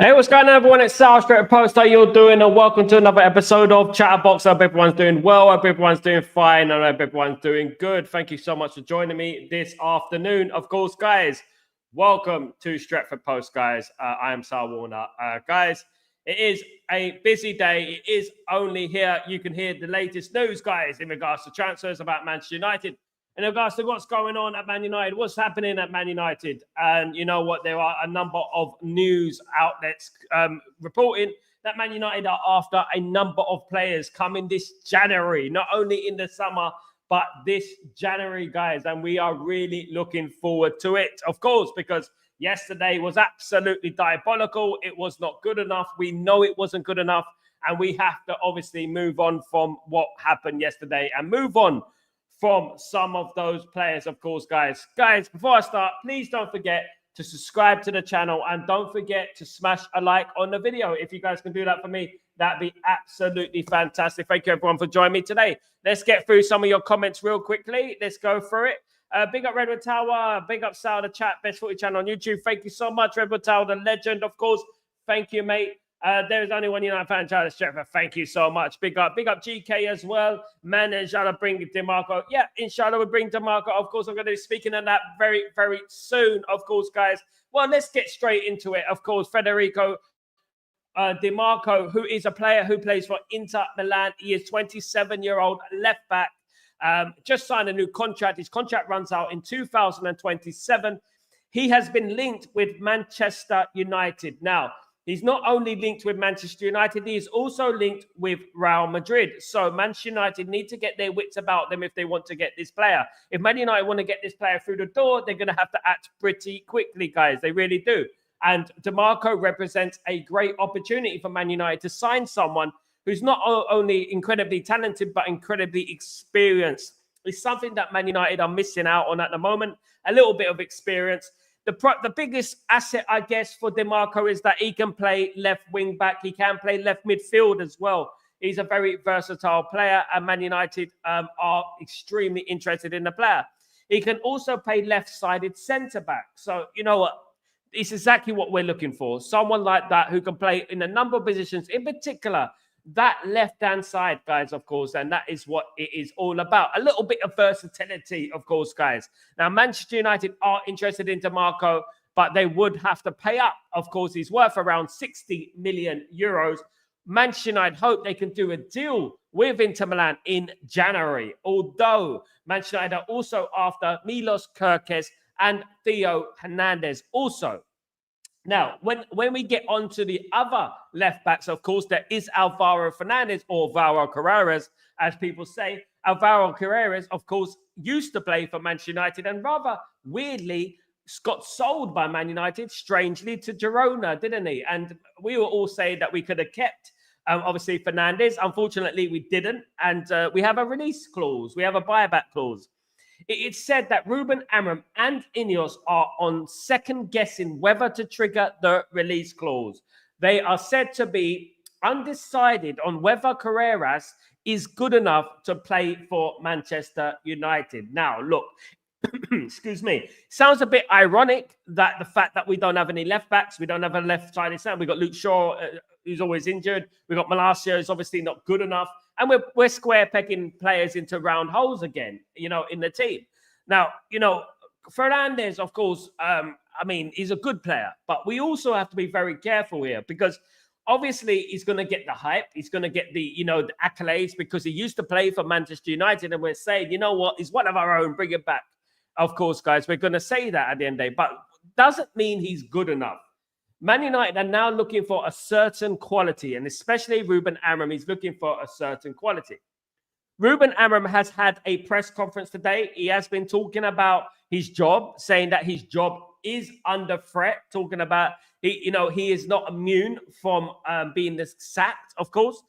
Hey, what's going on, everyone? It's Sal Stretford. How you doing? And welcome to another episode of Chatterbox. I hope everyone's doing well. I hope everyone's doing fine. And I hope everyone's doing good. Thank you so much for joining me this afternoon. Of course, guys, welcome to Stretford Post, guys. I am Sal Warner. Guys, it is a busy day. It is only here. You can hear the latest news, guys, in regards to transfers about Manchester United. In regards to what's going on at Man United, what's happening at Man United. And you know what? There are a number of news outlets reporting that Man United are after a number of players coming this January, not only in the summer, but this January, guys. And we are really looking forward to it, of course, because yesterday was absolutely diabolical. It was not good enough. We know it wasn't good enough. And we have to obviously move on from what happened yesterday and move on from some of those players, of course, guys. Guys, before I start, please don't forget to subscribe to the channel and don't forget to smash a like on the video. If you guys can do that for me, that'd be absolutely fantastic. Thank you, everyone, for joining me today. Let's get through some of your comments real quickly. Let's go through it. Big up Redwood Tower. Big up Sal, the chat, best footy channel on YouTube. Thank you so much, Redwood Tower, the legend, of course. Thank you, mate. There's only one United fan, Charles Stretford. Thank you so much. Big up GK as well. Man, inshallah, bring DeMarco. Yeah, inshallah, we'll bring DeMarco. Of course, I'm going to be speaking on that very, very soon, of course, guys. Well, let's get straight into it. Of course, Federico DeMarco, who is a player who plays for Inter Milan. He is 27-year-old left back. Just signed a new contract. His contract runs out in 2027. He has been linked with Manchester United. Now, he's not only linked with Manchester United, he is also linked with Real Madrid. So Manchester United need to get their wits about them if they want to get this player. If Man United want to get this player through the door, they're going to have to act pretty quickly, guys. They really do. And DeMarco represents a great opportunity for Man United to sign someone who's not only incredibly talented, but incredibly experienced. It's something that Man United are missing out on at the moment, a little bit of experience. The biggest asset, I guess, for DeMarco is that he can play left wing back. He can play left midfield as well. He's a very versatile player, and Man United are extremely interested in the player. He can also play left-sided centre back. So, you know what? It's exactly what we're looking for. Someone like that who can play in a number of positions, in particular, that left-hand side, guys, of course, and that is what it is all about. A little bit of versatility, of course, guys. Now, Manchester United are interested in DeMarco, but they would have to pay up. Of course, he's worth around 60 million euros. Manchester United hope they can do a deal with Inter Milan in January, although Manchester United are also after Milos Kerkez and Theo Hernandez also. Now, when we get on to the other left backs, of course, there is Alvaro Fernandes, or Alvaro Carreras, as people say. Alvaro Carreras, of course, used to play for Manchester United and rather weirdly got sold by Man United, strangely, to Girona, didn't he? And we were all saying that we could have kept, obviously, Fernandes. Unfortunately, we didn't. And we have a release clause. We have a buyback clause. It's said that Ruben Amorim and Ineos are on second guessing whether to trigger the release clause. They are said to be undecided on whether Carreras is good enough to play for Manchester United. Now, look, excuse me, sounds a bit ironic that the fact that we don't have any left backs, we don't have a left-sided center. We've got Luke Shaw, who's always injured. We've got Malacia, who's obviously not good enough. And we're square pegging players into round holes again, you know, in the team. Now, you know, Fernandes, of course, I mean, he's a good player, but we also have to be very careful here because obviously he's going to get the hype. He's going to get the, you know, the accolades because he used to play for Manchester United. And we're saying, you know what, he's one of our own, bring it back. Of course, guys, we're going to say that at the end of the day, but doesn't mean he's good enough. Man United are now looking for a certain quality, and especially Ruben Amorim is looking for a certain quality. Ruben Amorim has had a press conference today. He has been talking about his job, saying that his job is under threat, talking about, he is not immune from being sacked, of course.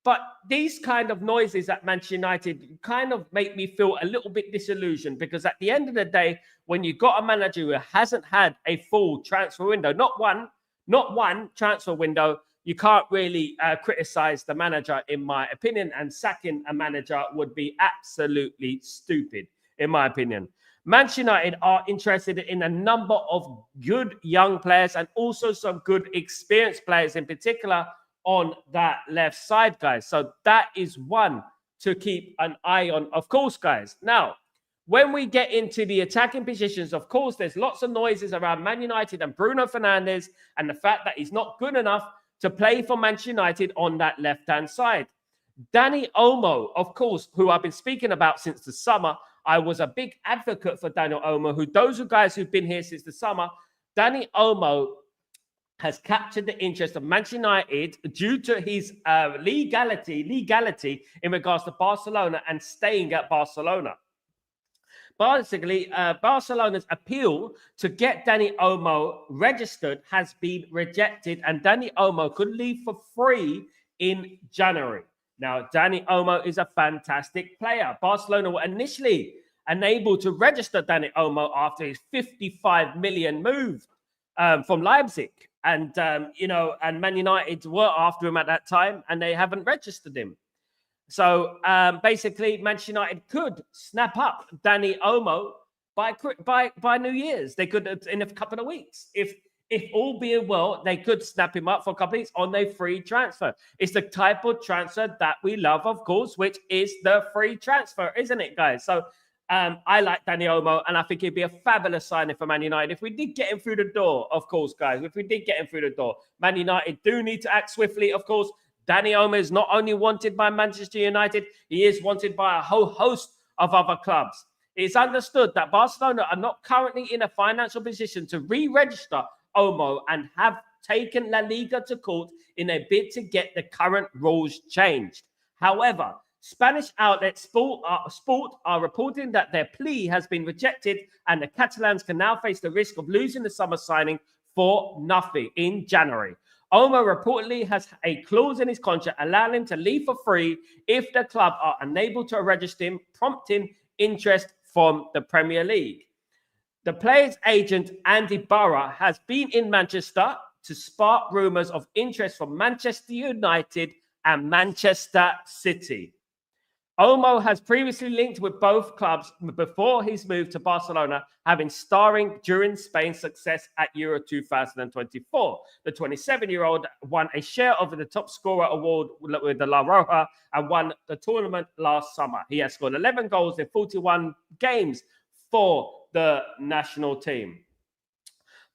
But these kind of noises at Manchester United kind of make me feel a little bit disillusioned because at the end of the day, when you've got a manager who hasn't had a full transfer window, not one transfer window, you can't really criticize the manager, in my opinion. And sacking a manager would be absolutely stupid, in my opinion. Manchester United are interested in a number of good young players and also some good experienced players in particular on that left side, guys. So that is one to keep an eye on, of course, guys. Now, when we get into the attacking positions, of course, there's lots of noises around Man United and Bruno Fernandes and the fact that he's not good enough to play for Manchester United on that left-hand side. Dani Olmo, of course, who I've been speaking about since the summer. I was a big advocate for Dani Olmo, those guys who've been here since the summer. Dani Olmo has captured the interest of Manchester United due to his legality in regards to Barcelona and staying at Barcelona. Basically, Barcelona's appeal to get Dani Olmo registered has been rejected, and Dani Olmo could leave for free in January. Now, Dani Olmo is a fantastic player. Barcelona were initially unable to register Dani Olmo after his 55 million move from Leipzig. And, and Man United were after him at that time, and they haven't registered him. So basically, Manchester United could snap up Dani Olmo by New Year's. They could in a couple of weeks. If all being well, they could snap him up for a couple of weeks on a free transfer. It's the type of transfer that we love, of course, which is the free transfer, isn't it, guys? So I like Dani Olmo, and I think he'd be a fabulous signing for Man United. If we did get him through the door, of course, guys, if we did get him through the door, Man United do need to act swiftly, of course. Dani Olmo is not only wanted by Manchester United, he is wanted by a whole host of other clubs. It's understood that Barcelona are not currently in a financial position to re-register Olmo and have taken La Liga to court in a bid to get the current rules changed. However, Spanish outlet Sport are reporting that their plea has been rejected and the Catalans can now face the risk of losing the summer signing for nothing in January. Olmo reportedly has a clause in his contract allowing him to leave for free if the club are unable to register him, prompting interest from the Premier League. The player's agent, Andy Burra, has been in Manchester to spark rumours of interest from Manchester United and Manchester City. Olmo has previously linked with both clubs before his move to Barcelona, having starring during Spain's success at Euro 2024. The 27-year-old won a share of the top scorer award with the La Roja and won the tournament last summer. He has scored 11 goals in 41 games for the national team.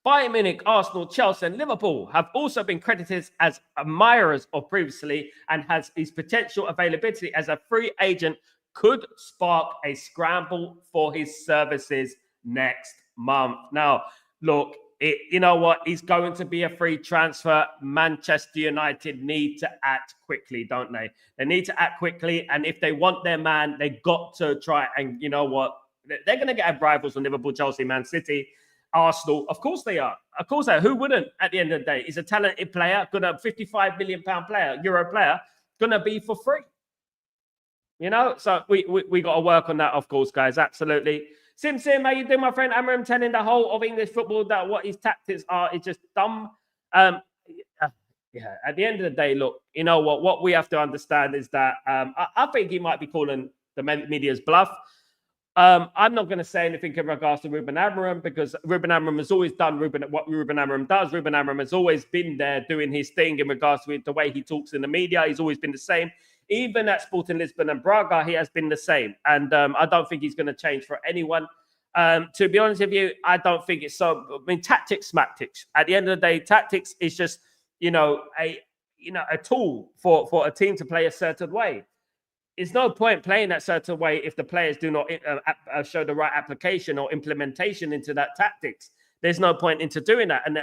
Bayern Munich, Arsenal, Chelsea, and Liverpool have also been credited as admirers of previously, and has his potential availability as a free agent could spark a scramble for his services next month. Now, look, you know what? He's going to be a free transfer. Manchester United need to act quickly, don't they? They need to act quickly, and if they want their man, they got to try. And you know what? They're going to get rivals from Liverpool, Chelsea, Man City, Arsenal. Of course they are. Of course they are. Who wouldn't at the end of the day? He's a talented player, gonna £55 million player, Euro player, gonna be for free. You know, so we got to work on that, of course, guys. Absolutely. Sim, how you doing, my friend? Amorim telling the whole of English football that what his tactics are is just dumb. Yeah, at the end of the day, look, you know what we have to understand is that I think he might be calling the media's bluff. I'm not going to say anything in regards to Ruben Amorim, because Ruben Amorim has always done what Ruben Amorim does. Ruben Amorim has always been there doing his thing in regards to the way he talks in the media. He's always been the same. Even at Sporting Lisbon and Braga, he has been the same. And I don't think he's going to change for anyone. To be honest with you, I don't think it's so. I mean, tactics. At the end of the day, tactics is just, a tool for a team to play a certain way. It's no point playing that certain way if the players do not show the right application or implementation into that tactics. There's no point into doing that. And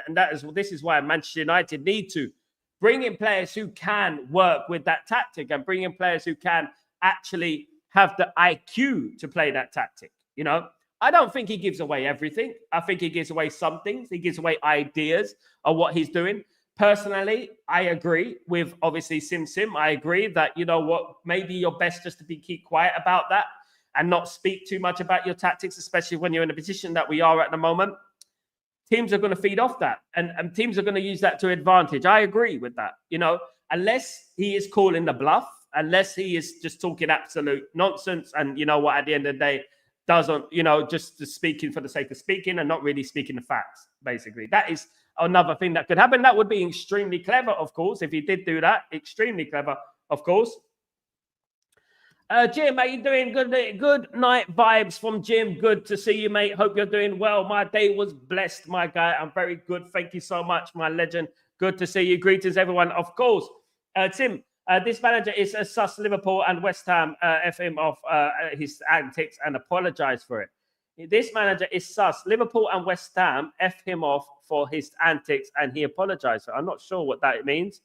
this is why Manchester United need to bring in players who can work with that tactic and bring in players who can actually have the IQ to play that tactic. I don't think he gives away everything. I think he gives away some things. He gives away ideas of what he's doing. Personally, I agree with, obviously, Sim. I agree that, maybe you're best just to keep quiet about that and not speak too much about your tactics, especially when you're in a position that we are at the moment. Teams are going to feed off that, and teams are going to use that to advantage. I agree with that. Unless he is calling the bluff, unless he is just talking absolute nonsense, and at the end of the day, doesn't, just speaking for the sake of speaking and not really speaking the facts, basically. That is another thing that could happen. That would be extremely clever, of course, if he did do that. Extremely clever, of course. Jim, how you doing? Good night vibes from Jim. Good to see you, mate. Hope you're doing well. My day was blessed, my guy. I'm very good. Thank you so much, my legend. Good to see you. Greetings, everyone. Of course, Tim, this manager is sus Liverpool and West Ham F him off his antics and apologize for it. This manager is sus Liverpool and West Ham F him off for his antics and he apologized for it. I'm not sure what that means.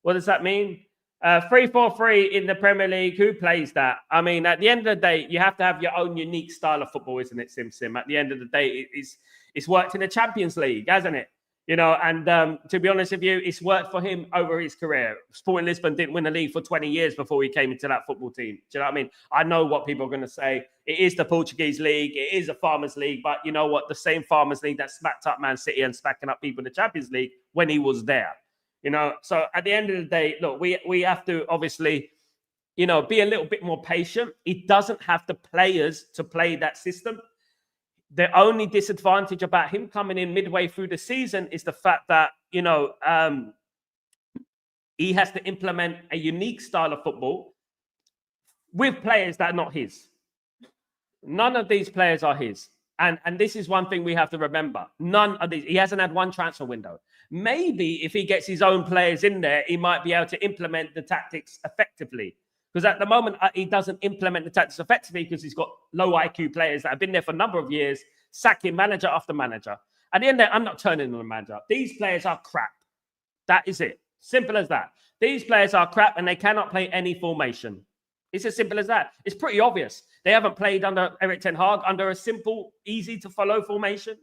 What does that mean? 3-4-3 in the Premier League. Who plays that? I mean, at the end of the day, you have to have your own unique style of football, isn't it, Sim? At the end of the day, it's worked in the Champions League, hasn't it? And to be honest with you, it's worked for him over his career. Sporting Lisbon didn't win the league for 20 years before he came into that football team. Do you know what I mean? I know what people are going to say. It is the Portuguese league. It is a Farmers League. But you know what? The same Farmers League that smacked up Man City and smacking up people in the Champions League when he was there. So at the end of the day, look, we have to obviously, be a little bit more patient. He doesn't have the players to play that system. The only disadvantage about him coming in midway through the season is the fact that, he has to implement a unique style of football with players that are not his. None of these players are his. And this is one thing we have to remember. None of these. He hasn't had one transfer window. Maybe if he gets his own players in there, he might be able to implement the tactics effectively. Because at the moment, he doesn't implement the tactics effectively because he's got low IQ players that have been there for a number of years, sacking manager after manager. At the end of the day, I'm not turning on the manager. These players are crap. That is it. Simple as that. These players are crap and they cannot play any formation. It's as simple as that. It's pretty obvious. They haven't played under Erik ten Hag under a simple, easy-to-follow formation.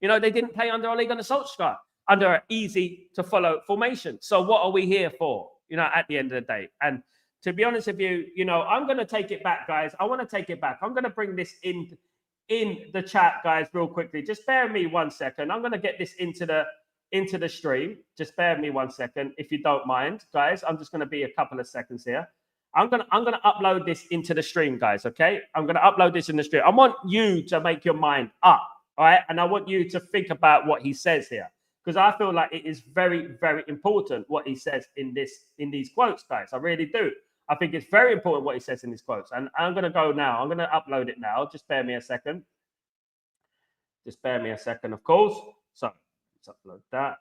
They didn't play under Ole Gunnar Solskjaer under an easy-to-follow formation. So what are we here for, at the end of the day? And to be honest with you, I'm going to take it back, guys. I want to take it back. I'm going to bring this in the chat, guys, real quickly. Just bear with me 1 second. I'm going to get this into the stream. Just bear with me 1 second, if you don't mind, guys. I'm just going to be a couple of seconds here. I'm gonna upload this into the stream, guys. Okay, I'm gonna upload this in the stream. I want you to make your mind up, all right? And I want you to think about what he says here, because I feel like it is very, very important what he says in these quotes, guys. I really do. I think it's very important what he says in these quotes. And I'm gonna go now. I'm gonna upload it now. Just bear me a second. Just bear me a second, of course. So let's upload that.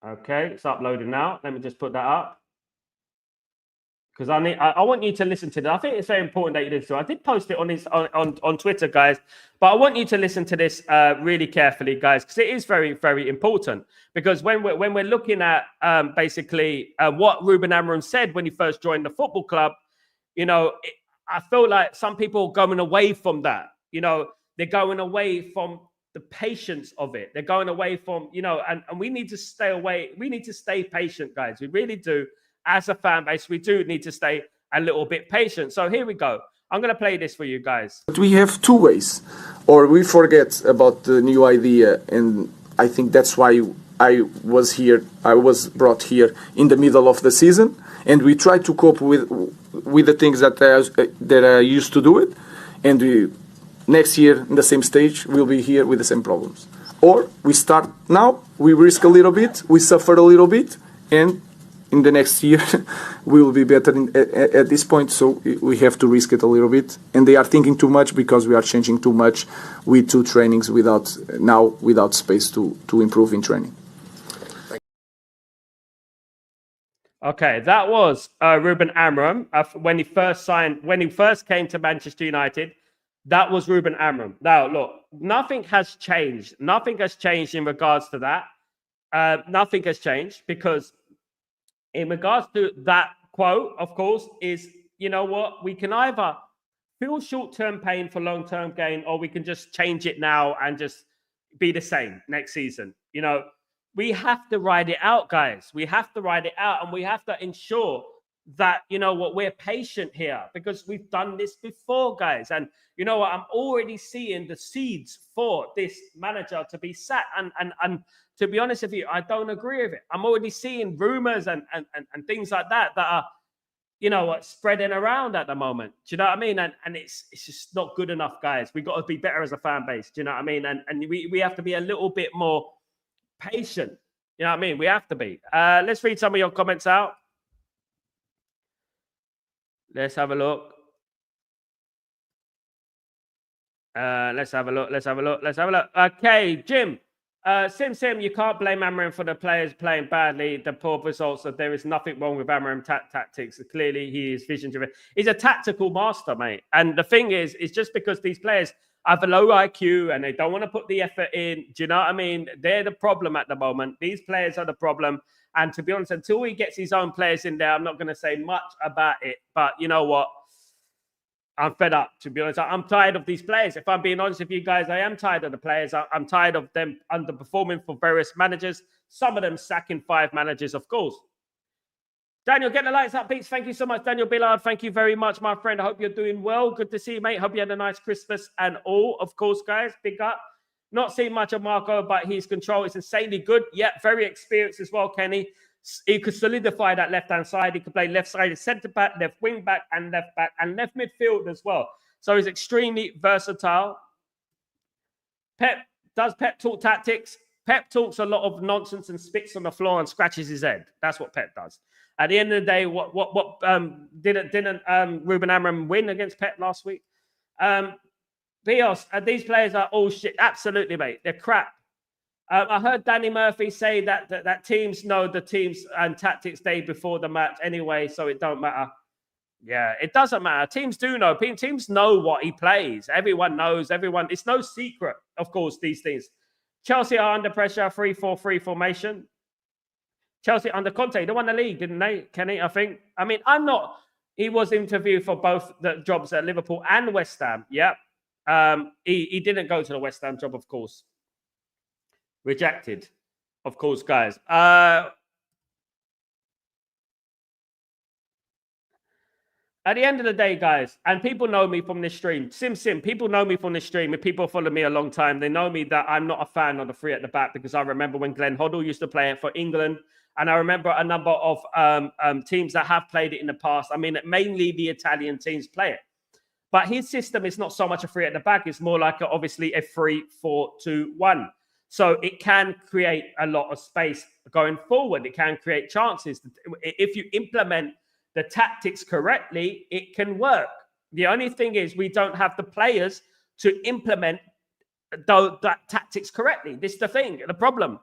Okay, it's uploading now. Let me just put that up because I want you to listen to that. I think it's very important that you listen to it. I did post it on Twitter, guys, but I want you to listen to this really carefully, guys, because it is very, very important. Because when we're looking at basically what Ruben Amorim said when he first joined the football club, I feel like some people are going away from that. They're going away from the patience of it. They're going away from, and we need to stay away. We need to stay patient, guys. We really do. As a fan base, we do need to stay a little bit patient. So here we go. I'm going to play this for you guys. But we have two ways, or we forget about the new idea. And I think that's why I was here. I was brought here in the middle of the season, and we try to cope with the things that I used to do it. And next year, in the same stage, we'll be here with the same problems. Or we start now, we risk a little bit, we suffer a little bit, and in the next year, we will be better at this point. So we have to risk it a little bit. And they are thinking too much because we are changing too much with two trainings without space to improve in training. Okay, that was Ruben Amorim when he first came to Manchester United. That was Ruben Amorim. Now, look, nothing has changed. Nothing has changed in regards to that. Nothing has changed because in regards to that quote, of course, is, you know what? We can either feel short-term pain for long-term gain, or we can just change it now and just be the same next season. We have to ride it out, guys. We have to ride it out, and we have to ensure that, we're patient here because we've done this before, guys. And you know what? I'm already seeing the seeds for this manager to be sacked. And to be honest with you, I don't agree with it. I'm already seeing rumors and things like that are you know what, spreading around at the moment. Do you know what I mean? And it's just not good enough, guys. We've got to be better as a fan base. Do you know what I mean? And we have to be a little bit more patient. You know what I mean? We have to be. Let's read some of your comments out. Let's have a look. Let's have a look. Okay, Jim. Sim, you can't blame Amorim for the players playing badly, the poor results. That there is nothing wrong with Amorim tactics. Clearly, he is vision driven. He's a tactical master, mate. And the thing is, it's just because these players have a low IQ and they don't want to put the effort in. Do you know what I mean? They're the problem at the moment. These players are the problem. And to be honest, until he gets his own players in there, I'm not going to say much about it. But you know what? I'm fed up, to be honest. I'm tired of these players. If I'm being honest with you guys, I am tired of the players. I'm tired of them underperforming for various managers. Some of them sacking 5 managers, of course. Daniel, get the lights up, Pete. Thank you so much, Daniel Billard. Thank you very much, my friend. I hope you're doing well. Good to see you, mate. Hope you had a nice Christmas and all. Of course, guys, big up. Not seen much of Marco, but his control is insanely good. Yeah, very experienced as well, Kenny. He could solidify that left-hand side. He could play left side, centre-back, left wing-back, and left midfield as well. So he's extremely versatile. Does Pep talk tactics? Pep talks a lot of nonsense and spits on the floor and scratches his head. That's what Pep does. At the end of the day, didn't Ruben Amorim win against Pep last week? Bios, these players are all shit. Absolutely, mate. They're crap. I heard Danny Murphy say that teams know the teams and tactics day before the match anyway, so it don't matter. Yeah, it doesn't matter. Teams do know. Teams know what he plays. Everyone knows. Everyone. It's no secret, of course, these things. Chelsea are under pressure, 3-4-3 formation. Chelsea under Conte. They won the league, didn't they, Kenny? I think. I mean, I'm not. He was interviewed for both the jobs at Liverpool and West Ham. Yeah. He didn't go to the West Ham job, of course. Rejected, of course, guys. At the end of the day, guys, and people know me from this stream, Sim, people know me from this stream. If people follow me a long time, they know me that I'm not a fan of the 3 at the back because I remember when Glenn Hoddle used to play it for England. And I remember a number of teams that have played it in the past. I mean, mainly the Italian teams play it. But his system is not so much a 3 at the back. It's more like obviously a 3-4-2-1. So it can create a lot of space going forward. It can create chances. If you implement the tactics correctly, it can work. The only thing is we don't have the players to implement that tactics correctly. This is the thing, the problem.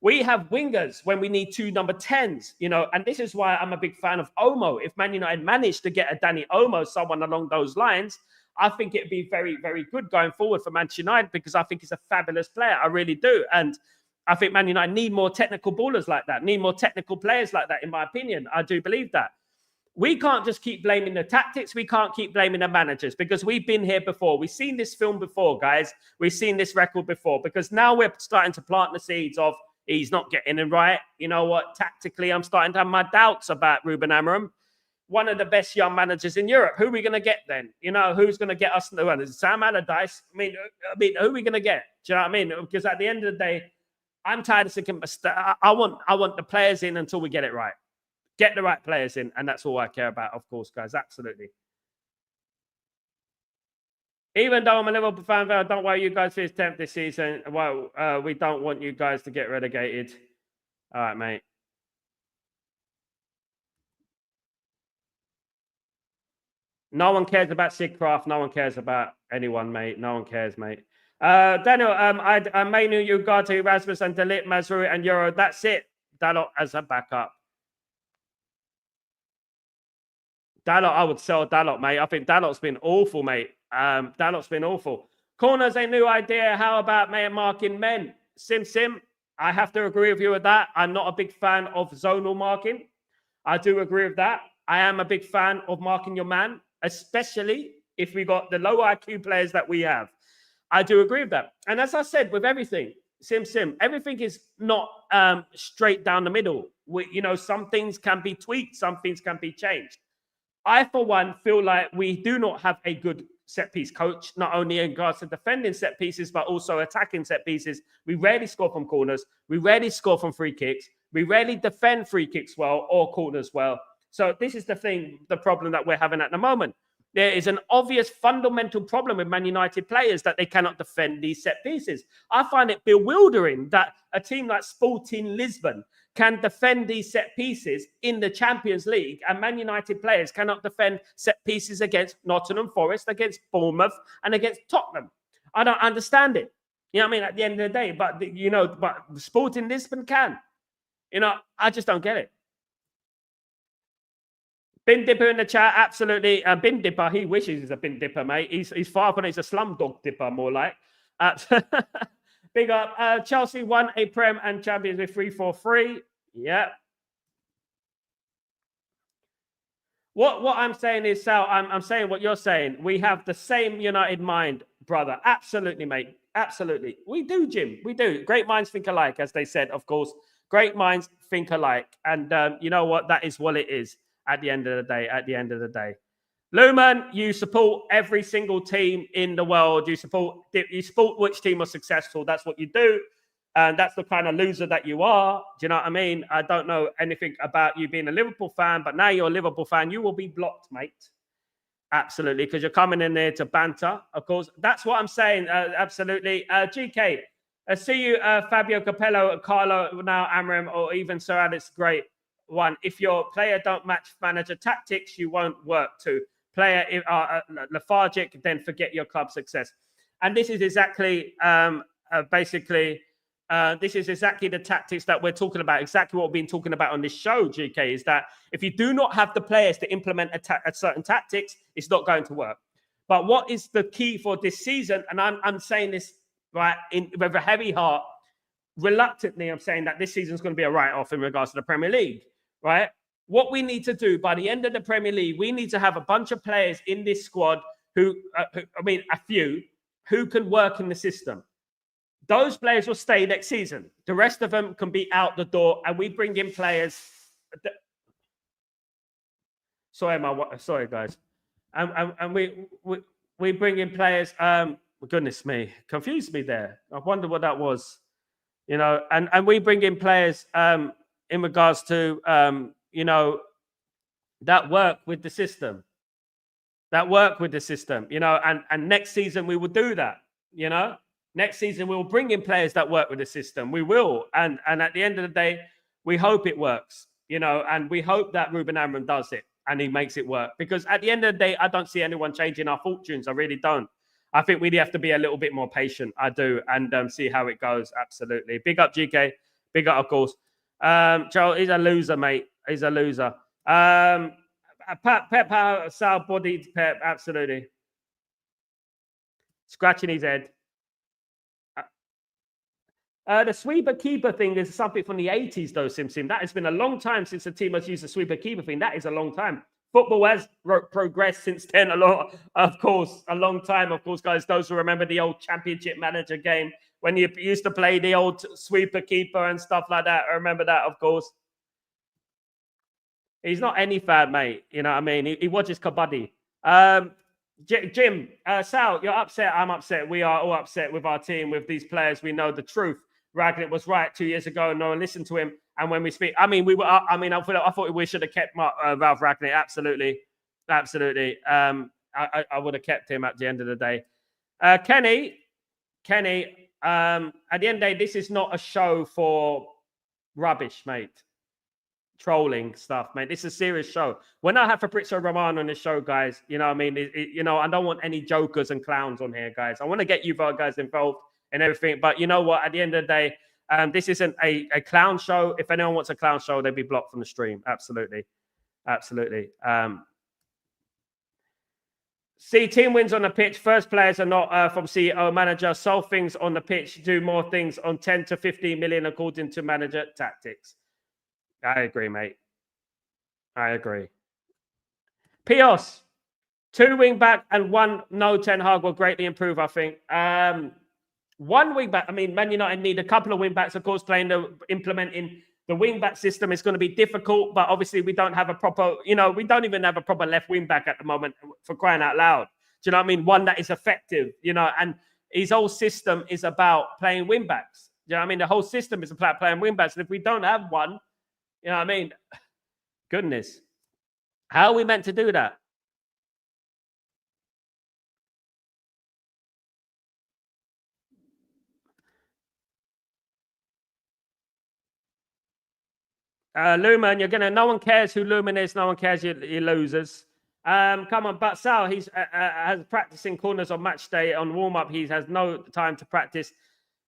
We have wingers when we need 2 number 10s, you know, and this is why I'm a big fan of Olmo. If Man United managed to get a Dani Olmo, someone along those lines, I think it'd be very, very good going forward for Manchester United because I think he's a fabulous player. I really do. And I think Man United need more technical ballers like that, need more technical players like that, in my opinion. I do believe that. We can't just keep blaming the tactics. We can't keep blaming the managers because we've been here before. We've seen this film before, guys. We've seen this record before because now we're starting to plant the seeds of he's not getting it right. You know what? Tactically, I'm starting to have my doubts about Ruben Amorim. One of the best young managers in Europe. Who are we going to get then? You know, who's going to get us? Sam Allardyce. I mean, who are we going to get? Do you know what I mean? Because at the end of the day, I'm tired of thinking. I want the players in until we get it right. Get the right players in, and that's all I care about, of course, guys. Absolutely. Even though I'm a Liverpool fan, I don't worry you guys for his 10th this season. Well, we don't want you guys to get relegated. All right, mate. No one cares about Sid Craft. No one cares about anyone, mate. No one cares, mate. Daniel, I mainly you got to Erasmus and Delit, Mazrui and Euro. That's it. Dalot as a backup. Dalot, I would sell Dalot, mate. I think Dalot's been awful, mate. Dalot's been awful. Corner's a new idea. How about marking men? Sim, I have to agree with you with that. I'm not a big fan of zonal marking. I do agree with that. I am a big fan of marking your man, especially if we got the low IQ players that we have. I do agree with that. And as I said, with everything, Sim, everything is not straight down the middle. Some things can be tweaked, some things can be changed. I, for one, feel like we do not have a good set-piece coach, not only in regards to defending set pieces, but also attacking set pieces. We rarely score from corners. We rarely score from free kicks. We rarely defend free kicks well or corners well. So this is the problem that we're having at the moment. There is an obvious fundamental problem with Man United players that they cannot defend these set pieces. I find it bewildering that a team like Sporting Lisbon can defend these set pieces in the Champions League, and Man United players cannot defend set pieces against Nottingham Forest, against Bournemouth, and against Tottenham. I don't understand it. You know what I mean? At the end of the day, but Sporting Lisbon can. I just don't get it. Bin Dipper in the chat, absolutely. Bin Dipper, he wishes he's a bin dipper, mate. He's far from it. He's a slumdog dipper, more like. Big up. Chelsea won a Prem and Champions with 3-4-3. Yeah. What I'm saying is, Sal, I'm saying what you're saying. We have the same United mind, brother. Absolutely, mate. Absolutely. We do, Jim. We do. Great minds think alike, as they said, of course. Great minds think alike. And you know what? That is what it is. At the end of the day, Lumen, you support every single team in the world. You support which team was successful. That's what you do. And that's the kind of loser that you are. Do you know what I mean? I don't know anything about you being a Liverpool fan, but now you're a Liverpool fan. You will be blocked, mate. Absolutely, because you're coming in there to banter. Of course, that's what I'm saying. Absolutely. GK, see you, Fabio Capello, Carlo, now Amorim, or even Sir Alex Great. One, if your player don't match manager tactics, you won't work. Two, player lethargic, then forget your club success. And this is exactly, this is exactly the tactics that we're talking about. Exactly what we've been talking about on this show, GK, is that if you do not have the players to implement a certain tactics, it's not going to work. But what is the key for this season? And I'm saying this right with a heavy heart. Reluctantly, I'm saying that this season is going to be a write-off in regards to the Premier League. Right? What we need to do by the end of the Premier League, we need to have a bunch of players in this squad who a few, who can work in the system. Those players will stay next season. The rest of them can be out the door, and we bring in players. Sorry, guys. And we bring in players. Goodness me, confused me there. I wonder what that was. And we bring in players. In regards to, that work with the system. And next season we will do that, Next season we will bring in players that work with the system. We will. And at the end of the day, we hope it works, and we hope that Ruben Amorim does it and he makes it work. Because at the end of the day, I don't see anyone changing our fortunes. I really don't. I think we have to be a little bit more patient. I do. And see how it goes. Absolutely. Big up, GK. Big up, of course. Joel, he's a loser, mate. He's a loser. Pep, Sal bodied Pep, absolutely. Scratching his head. The sweeper keeper thing is something from the 80s, though, Sim. That has been a long time since the team has used the sweeper keeper thing. That is a long time. Football has progressed since then a lot, of course, a long time, of course, guys. Those who remember the old Championship Manager game when you used to play the old sweeper keeper and stuff like that. I remember that, of course. He's not any fan, mate. You know what I mean? He watches Kabaddi. Jim, Sal, you're upset. I'm upset. We are all upset with our team, with these players. We know the truth. Ragnick was right 2 years ago. No one listened to him. And when we speak, I thought we should have kept Ralph Ragnick. Absolutely. I would have kept him at the end of the day. Kenny, at the end of the day, this is not a show for rubbish, mate. Trolling stuff, mate. This is a serious show. When I have Fabrizio Romano on the show, guys, you know what I mean? I don't want any jokers and clowns on here, guys. I want to get you guys involved and everything. But you know what? At the end of the day, this isn't a clown show. If anyone wants a clown show, they'd be blocked from the stream. Absolutely. See, team wins on the pitch. First players are not from CEO manager. Solve things on the pitch. Do more things on 10 to 15 million according to manager tactics. I agree, mate. I agree. Pios, 2 wing back and 1 no Ten Hag will greatly improve, I think. 1 wing back. I mean, Man United need a couple of wing backs, of course, implementing the wing back system is going to be difficult, but obviously we don't have a proper, we don't even have a proper left wing back at the moment, for crying out loud. Do you know what I mean? One that is effective, and his whole system is about playing wing backs. Do you know what I mean? The whole system is about playing wing backs. And if we don't have one, you know what I mean? Goodness. How are we meant to do that? Lumen, you're gonna. No one cares who Lumen is. No one cares you losers. Come on, but Sal, he's has practicing corners on match day on warm up. He has no time to practice.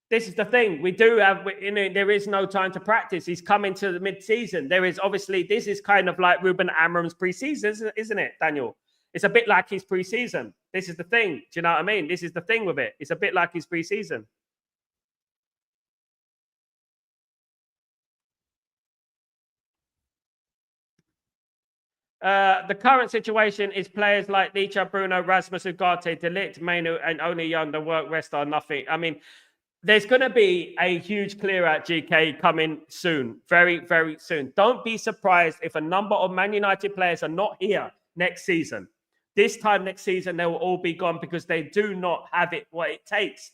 This is the thing. We do have. There is no time to practice. He's coming to the mid-season. There is obviously. This is kind of like Ruben Amorim's preseason, isn't it, Daniel? It's a bit like his preseason. This is the thing. Do you know what I mean? This is the thing with it. It's a bit like his preseason. The current situation is players like Licha, Bruno, Rasmus, Ugarte, Delict, Mainu, and only Young. The work rest are nothing. I mean, there's going to be a huge clear out GK coming soon, very, very soon. Don't be surprised if a number of Man United players are not here next season. This time next season, they will all be gone because they do not have it what it takes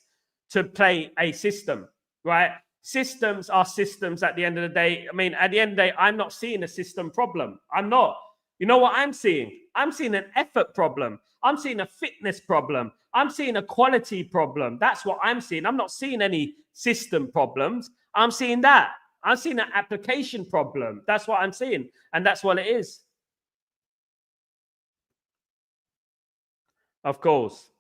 to play a system, right? Systems are systems at the end of the day. I mean, at the end of the day, I'm not seeing a system problem. I'm not. You know what I'm seeing? I'm seeing an effort problem. I'm seeing a fitness problem. I'm seeing a quality problem. That's what I'm seeing. I'm not seeing any system problems. I'm seeing that. I'm seeing an application problem. That's what I'm seeing. And that's what it is. Of course.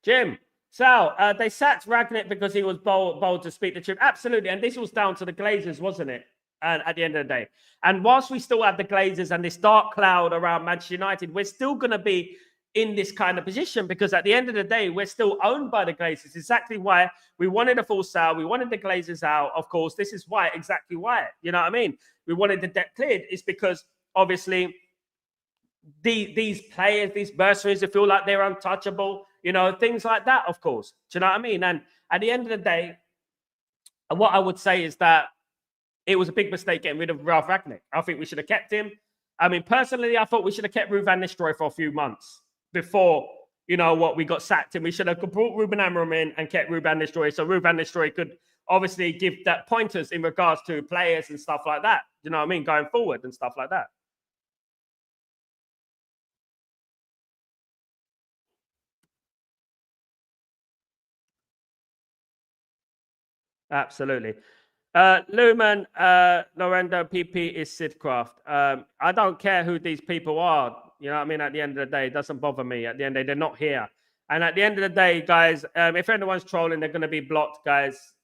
Jim, Sal, they sacked Ragnick because he was bold to speak the truth. Absolutely. And this was down to the Glazers, wasn't it? And at the end of the day. And whilst we still have the Glazers and this dark cloud around Manchester United, we're still going to be in this kind of position because at the end of the day, we're still owned by the Glazers. Exactly why we wanted a full sale. We wanted the Glazers out. Of course, this is why, exactly why. You know what I mean? We wanted the debt cleared. It's because obviously these players, these mercenaries, they feel like they're untouchable, you know, things like that, of course. Do you know what I mean? And at the end of the day, what I would say is that it was a big mistake getting rid of Ralph Ragnick. I think we should have kept him. I mean, personally, I thought we should have kept Ruben Van Nistelrooy for a few months before, you know what, we got sacked. And we should have brought Ruben Amorim in and kept Ruben Van Nistelrooy. So Ruben Van Nistelrooy could obviously give that pointers in regards to players and stuff like that. You know what I mean? Going forward and stuff like that. Absolutely. Lumen, Lorendo, PP is Sidcraft. I don't care who these people are. You know what I mean? At the end of the day, it doesn't bother me. At the end of the day, they're not here. And at the end of the day, guys, if anyone's trolling, they're going to be blocked, guys.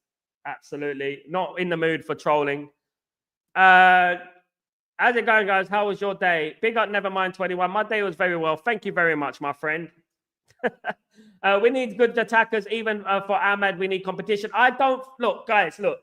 Absolutely. Not in the mood for trolling. How's it going, guys? How was your day? Big up, Nevermind 21. My day was very well. Thank you very much, my friend. We need good attackers, even for Ahmad. We need competition. I don't look, guys. Look,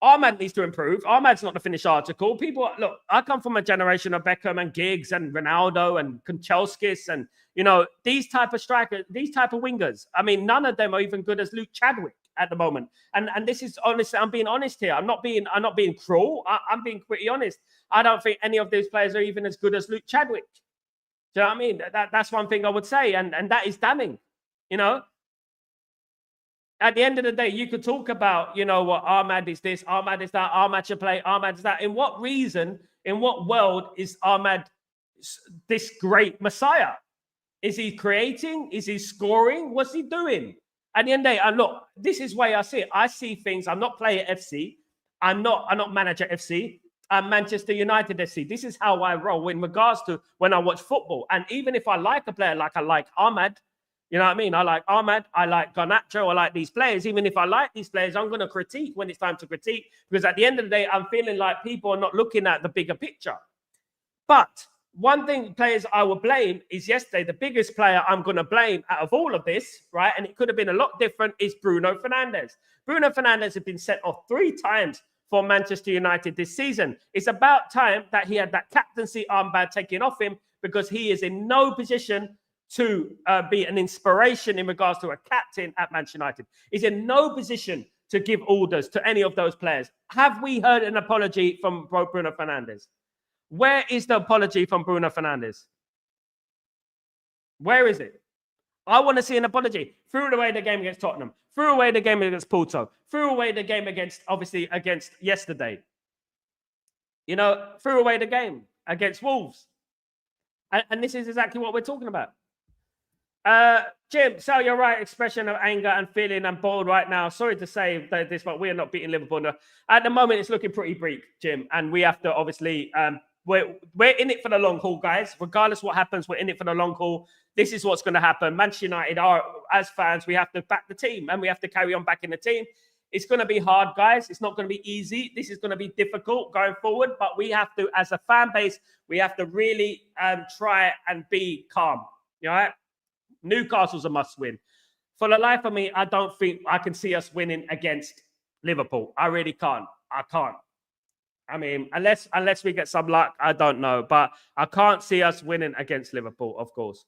Ahmad needs to improve. Ahmad's not the finished article. People, look, I come from a generation of Beckham and Giggs and Ronaldo and Kanchelskis and, you know, these type of strikers, these type of wingers. I mean, none of them are even good as Luke Chadwick at the moment. And this is honestly, I'm being honest here. I'm not being cruel. I'm being pretty honest. I don't think any of these players are even as good as Luke Chadwick. Do you know what I mean? That's one thing I would say. And that is damning, you know? At the end of the day, you could talk about, you know, what Ahmad is this, Ahmad is that, Ahmad should play, Ahmad is that. In what reason, in what world is Ahmad this great messiah? Is he creating? Is he scoring? What's he doing? At the end of the day, and look, this is why I see it. I see things. I'm not player FC. I'm not manager FC. I'm Manchester United FC. This is how I roll in regards to when I watch football. And even if I like a player like I like Ahmad, you know what I mean? I like Ahmad, I like Garnacho, I like these players. Even if I like these players, I'm going to critique when it's time to critique because at the end of the day, I'm feeling like people are not looking at the bigger picture. But one thing players I will blame is yesterday, the biggest player I'm going to blame out of all of this, right? And it could have been a lot different, is Bruno Fernandes. Bruno Fernandes has been sent off 3 times for Manchester United this season. It's about time that he had that captaincy armband taken off him because he is in no position to be an inspiration in regards to a captain at Manchester United. He's in no position to give orders to any of those players. Have we heard an apology from Bruno Fernandes? Where is the apology from Bruno Fernandes? Where is it? I want to see an apology. Threw away the game against Tottenham. Threw away the game against Porto. Threw away the game against yesterday. threw away the game against Wolves. And this is exactly what we're talking about. Jim, Sal, you're right. Expression of anger and feeling and bold right now. Sorry to say this, but we are not beating Liverpool. At the moment, it's looking pretty bleak, Jim. And we have to obviously, we're in it for the long haul, guys. Regardless what happens, we're in it for the long haul. This is what's going to happen. Manchester United are, as fans, we have to back the team and we have to carry on backing the team. It's going to be hard, guys. It's not going to be easy. This is going to be difficult going forward, but we have to, as a fan base, we have to really try and be calm. You know, Newcastle's a must-win. For the life of me, I don't think I can see us winning against Liverpool. I really can't. I can't. I mean, unless we get some luck, I don't know. But I can't see us winning against Liverpool, of course.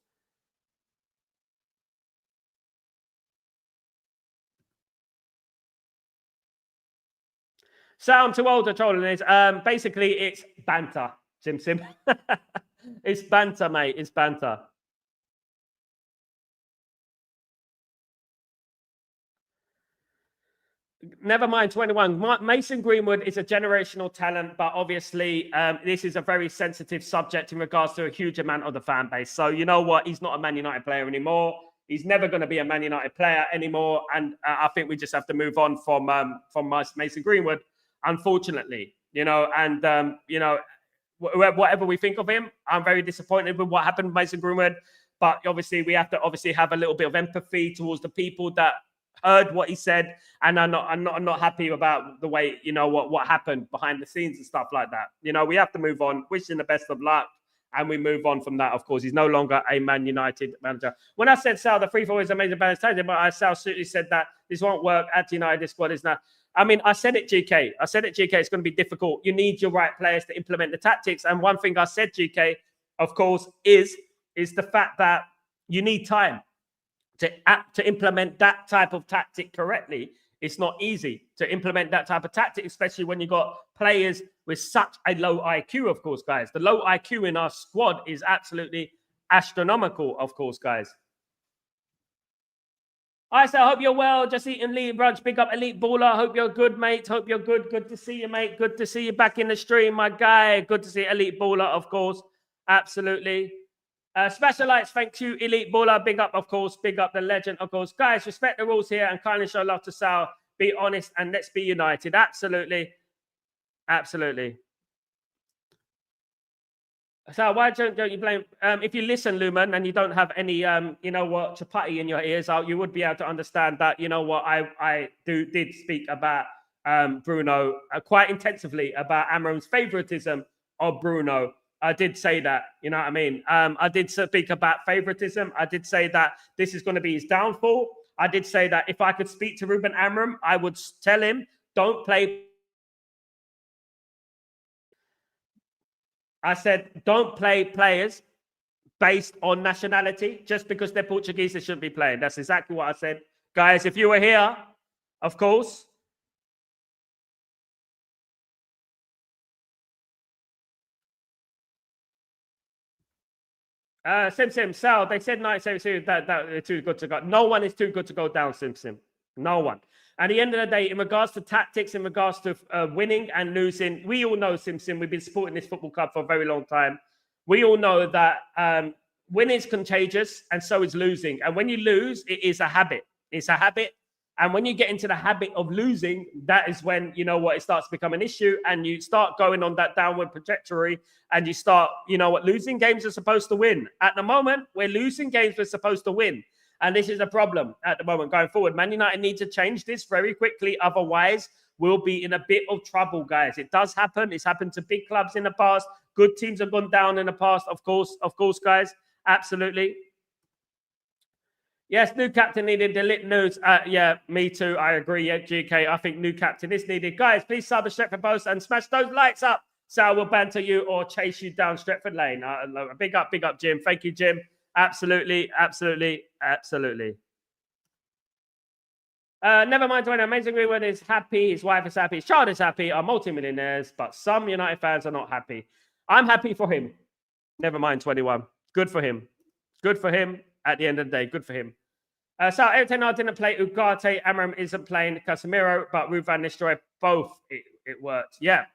Sound too old to troll this. Basically, it's banter, Sim. It's banter, mate. It's banter. Never mind 21. Mason Greenwood is a generational talent, but obviously this is a very sensitive subject in regards to a huge amount of the fan base. So you know what? He's not a Man United player anymore. He's never going to be a Man United player anymore. And I think we just have to move on from Mason Greenwood, unfortunately. Whatever we think of him, I'm very disappointed with what happened with Mason Greenwood. But obviously, we have to have a little bit of empathy towards the people that heard what he said, and I'm not happy about the way what happened behind the scenes and stuff like that. We have to move on. Wish him the best of luck, and we move on from that. Of course, he's no longer a Man United manager. When I said Sal, the 3-4 is amazing balance tactic, but Sal certainly said that this won't work at United. This squad is now. I mean, I said it, GK. It's going to be difficult. You need your right players to implement the tactics. And one thing I said, GK, of course, is the fact that you need time to implement that type of tactic correctly. It's not easy to implement that type of tactic, especially when you've got players with such a low IQ, of course, guys. The low IQ in our squad is absolutely astronomical, of course, guys. I say, I hope you're well. Just eating elite brunch. Big up Elite Baller. Hope you're good, mate. Hope you're good. Good to see you, mate. Good to see you back in the stream, my guy. Good to see Elite Baller, of course. Absolutely. Special lights, thank you, Elite Baller. Big up, of course. Big up the legend, of course. Guys, respect the rules here and kindly show love to Sal. Be honest and let's be united. Absolutely. Absolutely. So why don't you blame? If you listen, Lumen, and you don't have any, chapati in your ears, you would be able to understand that. I did speak about Bruno quite intensively about Amorim's favoritism of Bruno. I did say that, you know what I mean? I did speak about favoritism. I did say that this is going to be his downfall. I did say that if I could speak to Ruben Amorim, I would tell him, don't play. I said, don't play players based on nationality. Just because they're Portuguese, they shouldn't be playing. That's exactly what I said. Guys, if you were here, of course. Sim, Sal, they said that they're too good to go. No one is too good to go down, Sim. No one. At the end of the day, in regards to tactics, in regards to winning and losing, we all know, Sim, we've been supporting this football club for a very long time. We all know that winning is contagious and so is losing. And when you lose, it is a habit. It's a habit. And when you get into the habit of losing, that is when, it starts to become an issue and you start going on that downward trajectory and you start, losing games are supposed to win. At the moment, we're losing games we're supposed to win. And this is a problem at the moment going forward. Man United need to change this very quickly. Otherwise, we'll be in a bit of trouble, guys. It does happen. It's happened to big clubs in the past. Good teams have gone down in the past, of course, guys. Absolutely. Yes, new captain needed. The lit news. Yeah, me too. I agree. Yeah, GK. I think new captain is needed. Guys, please sub the Stretford post and smash those lights up. Sal will banter you or chase you down Stretford Lane. Big up, Jim. Thank you, Jim. Absolutely. Never mind, Dwayne. Amazing Greenwood is happy. His wife is happy. His child is happy. Are multimillionaires, but some United fans are not happy. I'm happy for him. Never mind, 21. Good for him. Good for him. At the end of the day, good for him. So Eric Ten Hag didn't play Ugarte. Amorim isn't playing Casemiro, but Ruben Van Nistelrooy both. It worked. Yeah,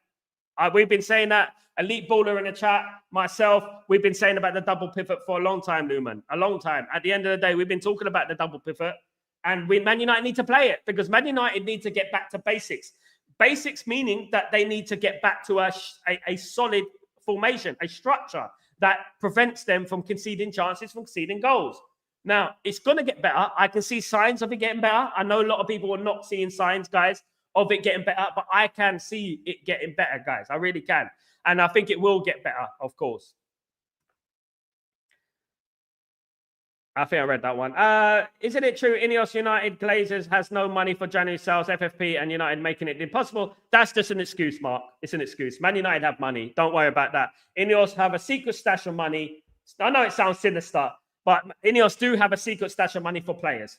We've been saying that. Elite Baller in the chat, myself, we've been saying about the double pivot for a long time, Luman. A long time. At the end of the day, we've been talking about the double pivot. And Man United need to play it because Man United need to get back to basics. Basics meaning that they need to get back to a solid formation, a structure that prevents them from conceding chances, from conceding goals. Now, it's going to get better. I can see signs of it getting better. I know a lot of people are not seeing signs, guys, of it getting better, but I can see it getting better, guys. I really can. And I think it will get better, of course. I think I read that one. Isn't it true Ineos United Glazers has no money for January sales, FFP, and United making it impossible? That's just an excuse, Mark. It's an excuse. Man United have money. Don't worry about that. Ineos have a secret stash of money. I know it sounds sinister, but Ineos do have a secret stash of money for players.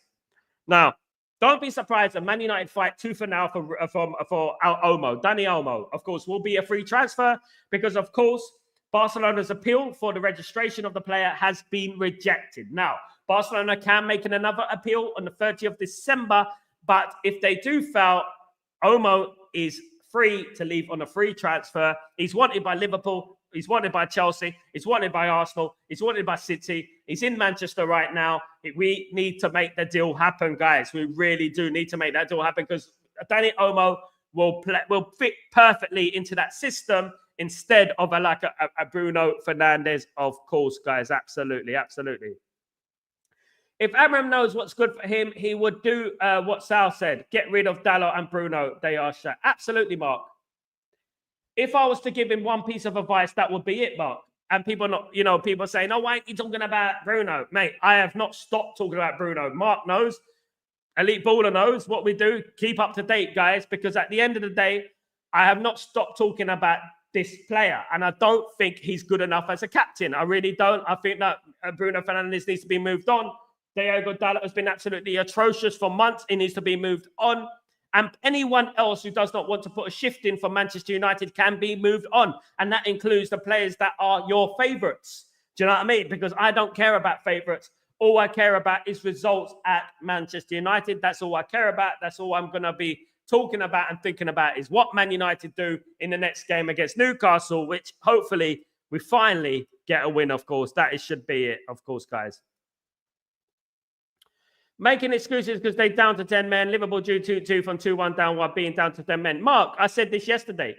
Now, don't be surprised that Man United fight tooth and nail for Olmo. Dani Olmo, of course, will be a free transfer because, of course, Barcelona's appeal for the registration of the player has been rejected. Now, Barcelona can make another appeal on the 30th of December, but if they do fail, Olmo is free to leave on a free transfer. He's wanted by Liverpool. He's wanted by Chelsea. He's wanted by Arsenal. He's wanted by City. He's in Manchester right now. We need to make the deal happen, guys. We really do need to make that deal happen because Dani Olmo will fit perfectly into that system instead of a Bruno Fernandes, of course, guys. Absolutely, absolutely. If Amorim knows what's good for him, he would do what Sal said. Get rid of Dalot and Bruno. They are shit. Absolutely, Mark. If I was to give him one piece of advice, that would be it, Mark. And people people saying, oh, why aren't you talking about Bruno? Mate, I have not stopped talking about Bruno. Mark knows. Elite Baller knows what we do. Keep up to date, guys, because at the end of the day, I have not stopped talking about this player. And I don't think he's good enough as a captain. I really don't. I think that Bruno Fernandes needs to be moved on. Diogo Dalot has been absolutely atrocious for months. He needs to be moved on. And anyone else who does not want to put a shift in for Manchester United can be moved on. And that includes the players that are your favourites. Do you know what I mean? Because I don't care about favourites. All I care about is results at Manchester United. That's all I care about. That's all I'm going to be talking about and thinking about is what Man United do in the next game against Newcastle, which hopefully we finally get a win, of course. That should be it, of course, guys. Making excuses because they're down to 10 men. Liverpool drew 2-2 from 2-1 down while being down to 10 men. Mark, I said this yesterday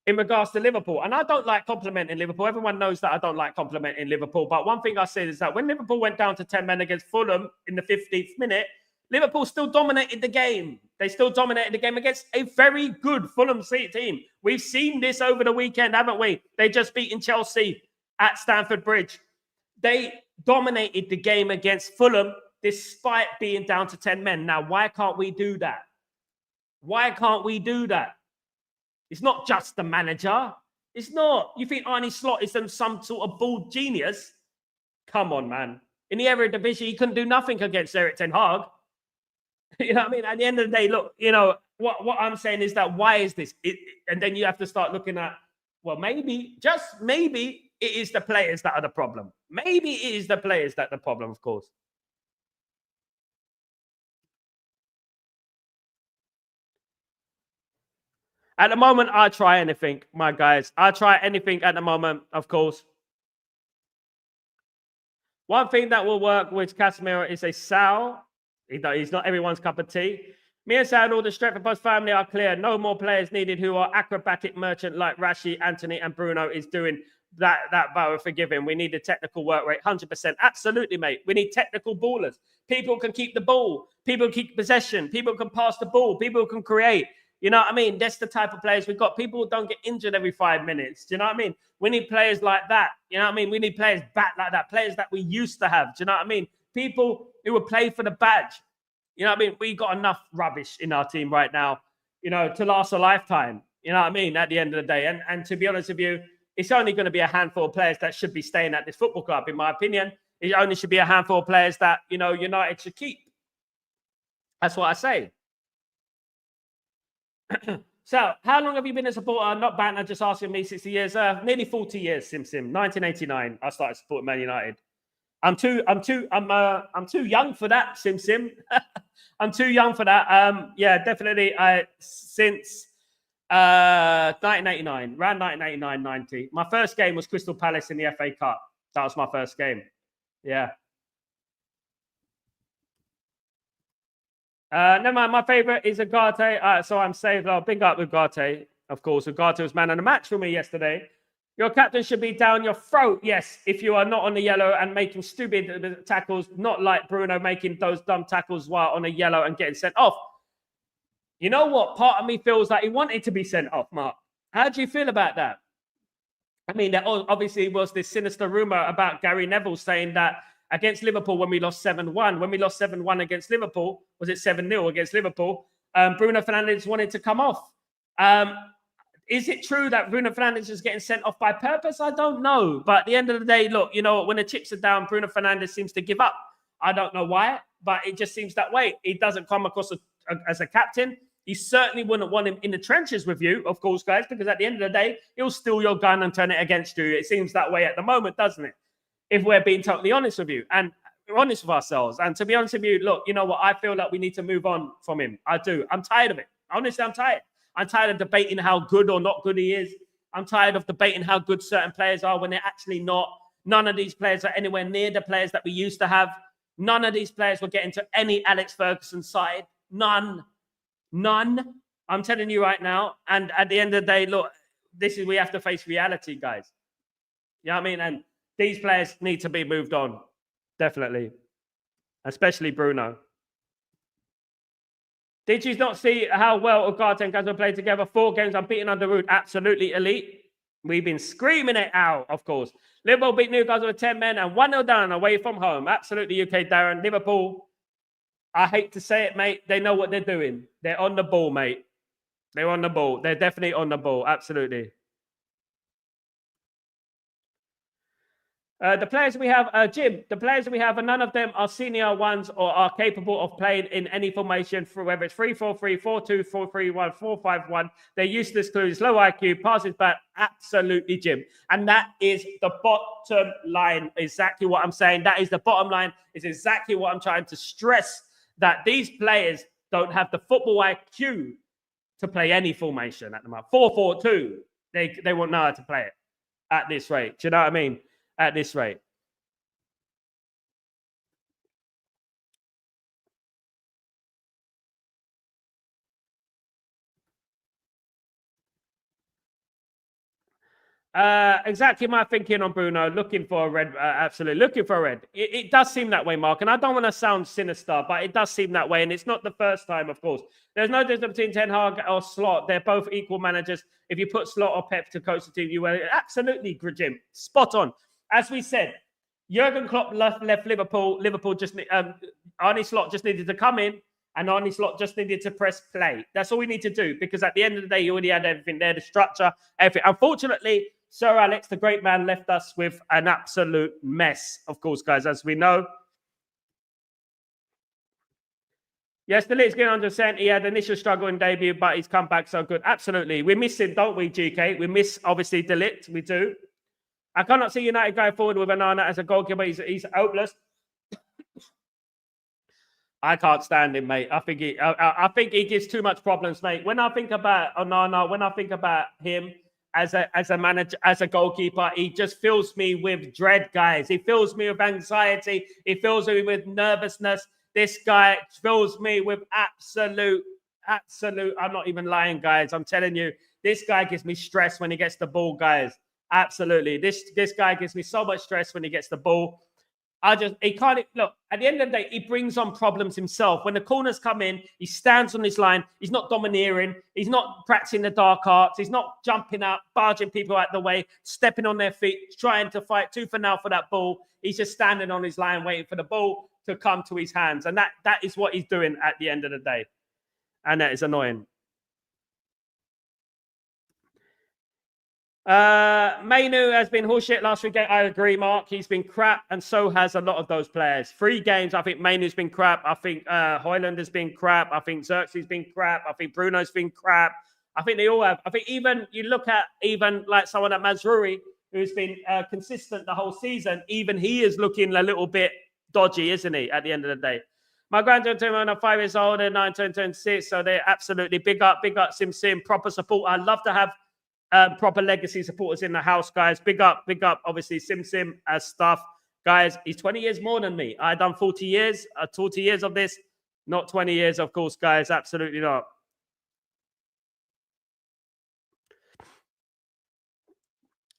in regards to Liverpool. And I don't like complimenting Liverpool. Everyone knows that I don't like complimenting Liverpool. But one thing I said is that when Liverpool went down to 10 men against Fulham in the 15th minute, Liverpool still dominated the game. They still dominated the game against a very good Fulham team. We've seen this over the weekend, haven't we? They just beaten Chelsea at Stamford Bridge. They dominated the game against Fulham despite being down to 10 men. Now, why can't we do that? Why can't we do that? It's not just the manager. It's not. You think Arne Slot is some sort of bald genius? Come on, man. In the Eredivisie, he couldn't do nothing against Erik ten Hag. You know what I mean? At the end of the day, look, what I'm saying is that why is this? And then you have to start looking at, well, maybe, just maybe, it is the players that are the problem. Maybe it is the players that are the problem, of course. At the moment, I try anything, my guys. I try anything at the moment, of course. One thing that will work with Casemiro is a Sal. He's not everyone's cup of tea. Me and Sal and all the Stretford family are clear. No more players needed who are acrobatic merchant like Rashi, Anthony, and Bruno is doing that vow of forgiving. We need a technical work rate, 100%. Absolutely, mate. We need technical ballers. People can keep the ball. People keep possession. People can pass the ball. People can create. You know what I mean? That's the type of players we've got. People who don't get injured every 5 minutes. Do you know what I mean? We need players like that. You know what I mean? We need players back like that. Players that we used to have. Do you know what I mean? People who would play for the badge. You know what I mean? We got enough rubbish in our team right now, to last a lifetime. You know what I mean? At the end of the day. And to be honest with you, it's only going to be a handful of players that should be staying at this football club, in my opinion. It only should be a handful of players that, United should keep. That's what I say. So, how long have you been a supporter? Not banter, just asking me. 60 years, nearly 40 years. Sim. 1989. I started supporting Man United. I'm too young for that. Sim. I'm too young for that. Yeah, definitely. Since 1989, around 1989-90. My first game was Crystal Palace in the FA Cup. That was my first game. Yeah. Never mind. My favorite is Ugarte. So I'm saved. I'll big up Ugarte. Of course, Ugarte was man of the match for me yesterday. Your captain should be down your throat. Yes, if you are not on the yellow and making stupid tackles, not like Bruno making those dumb tackles while on a yellow and getting sent off. You know what? Part of me feels like he wanted to be sent off, Mark. How do you feel about that? I mean, there obviously was this sinister rumor about Gary Neville saying that against Liverpool when we lost 7-1. When we lost 7-1 against Liverpool, was it 7-0 against Liverpool? Bruno Fernandes wanted to come off. Is it true that Bruno Fernandes is getting sent off by purpose? I don't know. But at the end of the day, look, you know, when the chips are down, Bruno Fernandes seems to give up. I don't know why, but it just seems that way. He doesn't come across as a captain. You certainly wouldn't want him in the trenches with you, of course, guys, because at the end of the day, he'll steal your gun and turn it against you. It seems that way at the moment, doesn't it? If we're being totally honest with you and we're honest with ourselves. And to be honest with you, look, you know what? I feel like we need to move on from him. I do. I'm tired of it. Honestly, I'm tired. I'm tired of debating how good or not good he is. I'm tired of debating how good certain players are when they're actually not. None of these players are anywhere near the players that we used to have. None of these players will get into any Alex Ferguson side. None. I'm telling you right now. And at the end of the day, look, we have to face reality, guys. You know what I mean? And these players need to be moved on. Definitely. Especially Bruno. Did you not see how well Ugarte and Gazza played together? 4 games unbeaten under Ruud. Absolutely elite. We've been screaming it out, of course. Liverpool beat Newcastle with 10 men and 1-0 down away from home. Absolutely UK, Darren. Liverpool, I hate to say it, mate. They know what they're doing. They're on the ball, mate. They're on the ball. They're definitely on the ball. Absolutely. The players we have, Jim, the players we have, none of them are senior ones or are capable of playing in any formation, for whether it's 3-4-3, 4-2, 4-3-1, 4-5-1. They're useless clues, low IQ, passes back. Absolutely, Jim. And that is the bottom line. Exactly what I'm saying. That is the bottom line. It's exactly what I'm trying to stress, that these players don't have the football IQ to play any formation at the moment. 4-4-2, they won't know how to play it at this rate. Do you know what I mean? At this rate. Exactly my thinking on Bruno. Looking for a red, absolutely looking for a red. It does seem that way, Mark. And I don't want to sound sinister, but it does seem that way. And it's not the first time, of course. There's no difference between Ten Hag or Slot. They're both equal managers. If you put Slot or Pep to coach the team, you will absolutely, Jim. Spot on. As we said, Jurgen Klopp left Liverpool. Liverpool just Arne Slot just needed to come in, and Arne Slot just needed to press play. That's all we need to do, because at the end of the day, you already had everything there, the structure, everything. Unfortunately, Sir Alex, the great man, left us with an absolute mess, of course, guys, as we know. Yes, the Leeds getting 100%. He had initial struggle in debut, but he's come back so good. Absolutely. We miss him, don't we, GK? We miss, obviously, De Ligt. We do. I cannot see United going forward with Onana as a goalkeeper. He's hopeless. I can't stand him, mate. I think he gives too much problems, mate. When I think about Onana, when I think about him as a manager, as a goalkeeper, he just fills me with dread, guys. He fills me with anxiety. He fills me with nervousness. This guy fills me with absolute. I'm not even lying, guys. I'm telling you, this guy gives me stress when he gets the ball, guys. Absolutely. This guy gives me so much stress when he gets the ball. He can't, look, at the end of the day, he brings on problems himself. When the corners come in, he stands on his line. He's not domineering. He's not practicing the dark arts. He's not jumping out, barging people out the way, stepping on their feet, trying to fight tooth and nail for that ball. He's just standing on his line, waiting for the ball to come to his hands. And that is what he's doing at the end of the day. And that is annoying. Mainu has been horseshit last week. I agree, Mark. He's been crap, and so has a lot of those players. 3 games, I think Mainu's been crap. I think Højlund has been crap. I think Xerxes been crap. I think Bruno's been crap. I think they all have. I think even you look at even like someone like Mazruri, who's been consistent the whole season, even he is looking a little bit dodgy, isn't he, at the end of the day? My grandchildren are 5 years old and 9, 10, 26. So they're absolutely big up, Sim, proper support. I'd love to have proper legacy supporters in the house, guys. Big up, obviously, Sim as stuff. Guys, he's 20 years more than me. I've done 40 years of this. Not 20 years, of course, guys. Absolutely not.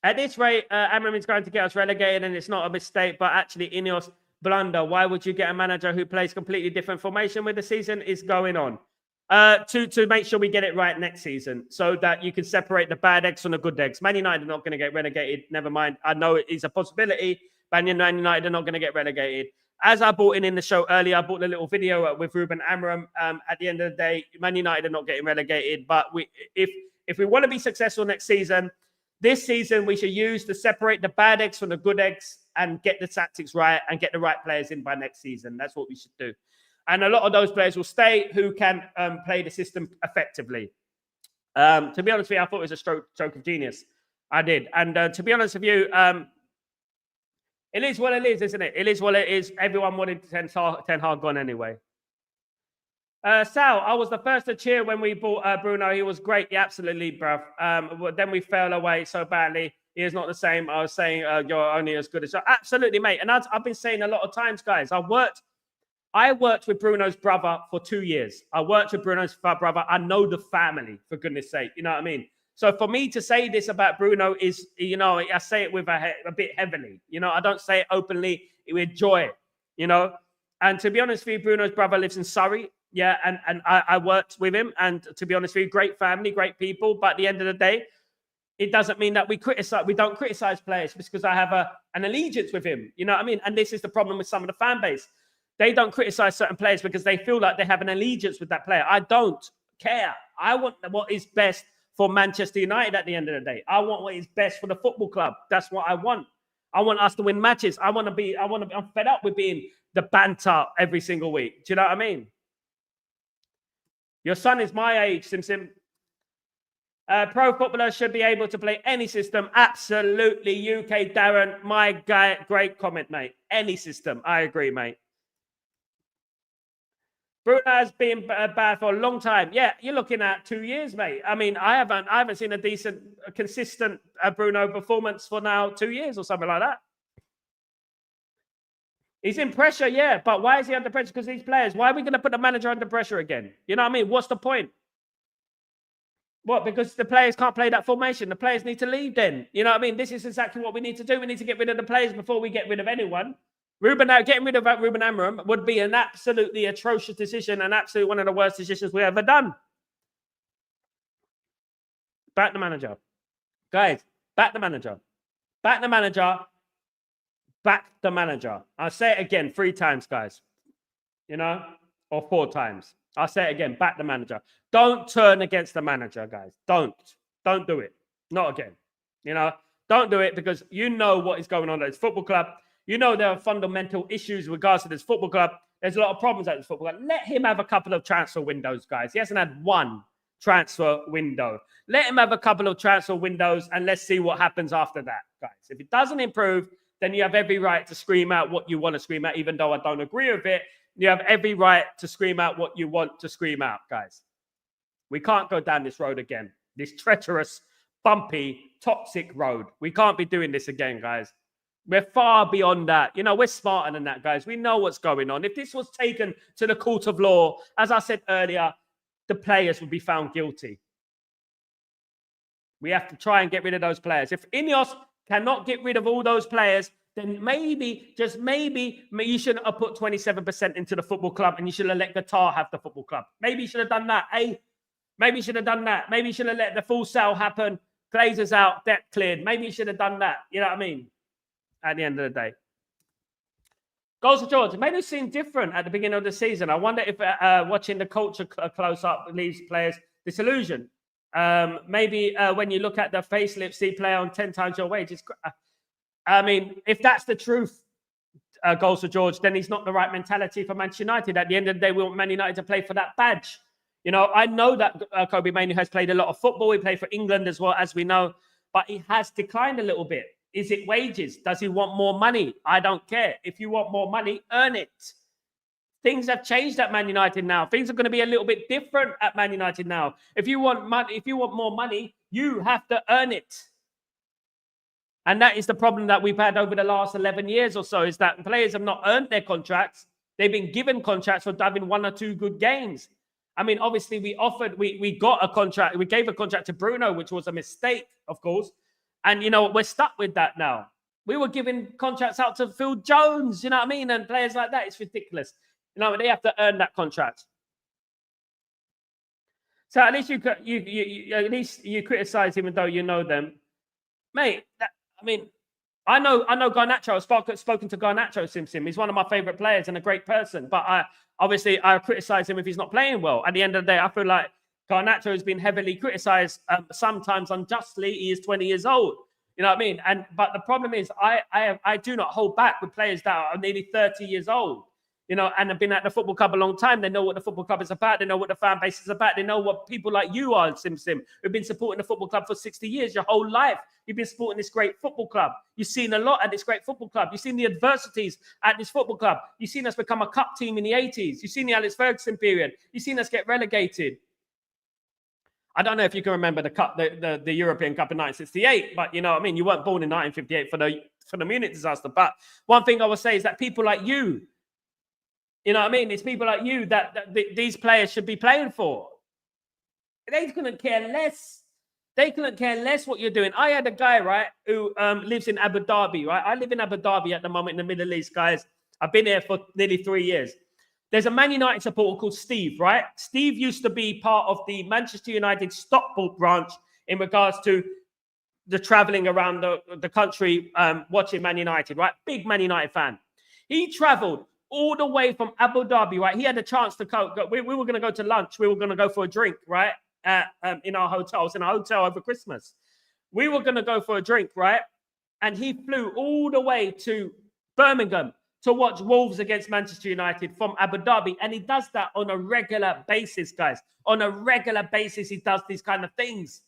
At this rate, Amorim is going to get us relegated, and it's not a mistake, but actually Ineos blunder. Why would you get a manager who plays completely different formation when the season is going on? To make sure we get it right next season, so that you can separate the bad eggs from the good eggs. Man United are not going to get relegated. Never mind. I know it is a possibility. Man United are not going to get relegated. As I brought in the show earlier, I brought a little video with Ruben Amorim. At the end of the day, Man United are not getting relegated. But if we want to be successful next season, this season we should use to separate the bad eggs from the good eggs and get the tactics right and get the right players in by next season. That's what we should do. And a lot of those players will stay who can play the system effectively. To be honest with you, I thought it was a stroke of genius. I did. And to be honest with you, it is what it is, isn't it? It is what it is. Everyone wanted Ten Hag gone anyway. Sal, I was the first to cheer when we bought Bruno. He was great. Yeah, absolutely, bruv. Then we fell away so badly. He is not the same. I was saying you're only as good as... Absolutely, mate. And I've been saying a lot of times, guys, I worked with Bruno's brother for 2 years. I worked with Bruno's brother. I know the family, for goodness sake. You know what I mean? So for me to say this about Bruno is, I say it with a bit heavily. I don't say it openly with joy, And to be honest with you, Bruno's brother lives in Surrey. Yeah, and I worked with him. And to be honest with you, great family, great people. But at the end of the day, it doesn't mean that we don't criticize players because I have an allegiance with him. You know what I mean? And this is the problem with some of the fan base. They don't criticize certain players because they feel like they have an allegiance with that player. I don't care. I want what is best for Manchester United at the end of the day. I want what is best for the football club. That's what I want. I want us to win matches. I'm fed up with being the banter every single week. Do you know what I mean? Your son is my age, Sim. Pro footballers should be able to play any system. Absolutely, UK Darren. My guy, great comment, mate. Any system. I agree, mate. Bruno has been bad for a long time. Yeah, you're looking at 2 years, mate. I mean, I haven't seen a consistent Bruno performance for now 2 years or something like that. He's in pressure, yeah, but why is he under pressure? Because these players. Why are we going to put the manager under pressure again? You know what I mean? What's the point? What? Because the players can't play that formation. The players need to leave then. You know what I mean? This is exactly what we need to do. We need to get rid of the players before we get rid of anyone. Getting rid of Ruben Amorim would be an absolutely atrocious decision and absolutely one of the worst decisions we've ever done. Back the manager. Guys, back the manager. Back the manager. Back the manager. I'll say it again 3 times, guys. Or 4 times. I'll say it again. Back the manager. Don't turn against the manager, guys. Don't do it. Not again. Don't do it because you know what is going on at this football club. You know there are fundamental issues with regards to this football club. There's a lot of problems at this football club. Let him have a couple of transfer windows, guys. He hasn't had one transfer window. Let him have a couple of transfer windows and let's see what happens after that, guys. If it doesn't improve, then you have every right to scream out what you want to scream out, even though I don't agree with it. You have every right to scream out what you want to scream out, guys. We can't go down this road again. This treacherous, bumpy, toxic road. We can't be doing this again, guys. We're far beyond that. We're smarter than that, guys. We know what's going on. If this was taken to the court of law, as I said earlier, the players would be found guilty. We have to try and get rid of those players. If Ineos cannot get rid of all those players, then maybe, just maybe, you shouldn't have put 27% into the football club and you should have let Qatar have the football club. Maybe you should have done that, eh? Maybe you should have done that. Maybe you should have let the full sale happen. Glazers out, debt cleared. Maybe you should have done that. You know what I mean? At the end of the day. Goals for George. It made it seem different at the beginning of the season. I wonder if watching the culture close-up leaves players disillusioned. Maybe when you look at the facelift, see player on 10 times your wage. If that's the truth, Goals for George, then he's not the right mentality for Manchester United. At the end of the day, we want Man United to play for that badge. I know that Kobe Mainoo has played a lot of football. He played for England as well, as we know. But he has declined a little bit. Is it wages? Does he want more money? I don't care. If you want more money, earn it. Things have changed at Man United now. Things are going to be a little bit different at Man United now. If you want money, if you want more money, you have to earn it. And that is the problem that we've had over the last 11 years or so, is that players have not earned their contracts. They've been given contracts for having 1 or 2 good games. I mean, obviously, we got a contract. We gave a contract to Bruno, which was a mistake, of course. And, you know, we're stuck with that now. We were giving contracts out to Phil Jones, you know what I mean? And players like that. It's ridiculous. You know, they have to earn that contract. So at least you criticize even though you know them. Mate, I know Garnacho. I've spoken to Garnacho Sim. He's one of my favorite players and a great person. But I criticize him if he's not playing well. At the end of the day, I feel like Garnacho has been heavily criticized, sometimes unjustly. He is 20 years old. You know what I mean? But the problem is, I do not hold back with players that are nearly 30 years old. You know, and have been at the football club a long time. They know what the football club is about. They know what the fan base is about. They know what people like you are, Sim, who've been supporting the football club for 60 years, your whole life. You've been supporting this great football club. You've seen a lot at this great football club. You've seen the adversities at this football club. You've seen us become a cup team in the 80s. You've seen the Alex Ferguson period. You've seen us get relegated. I don't know if you can remember the European Cup in 1968, but you know what I mean? You weren't born in 1958 for the Munich disaster. But one thing I will say is that people like you, you know what I mean? It's people like you that these players should be playing for. They couldn't care less. They couldn't care less what you're doing. I had a guy, right, who lives in Abu Dhabi, right? I live in Abu Dhabi at the moment in the Middle East, guys. I've been here for nearly 3 years. There's a Man United supporter called Steve, right? Steve used to be part of the Manchester United Stockport branch in regards to the traveling around the country watching Man United, right? Big Man United fan. He traveled all the way from Abu Dhabi, right? He had a chance to go. We were going to go to lunch. We were going to go for a drink, right? In our hotels, in a hotel over Christmas. We were going to go for a drink, right? And he flew all the way to Birmingham to watch Wolves against Manchester United from Abu Dhabi. And he does that on a regular basis, guys. On a regular basis, he does these kind of things.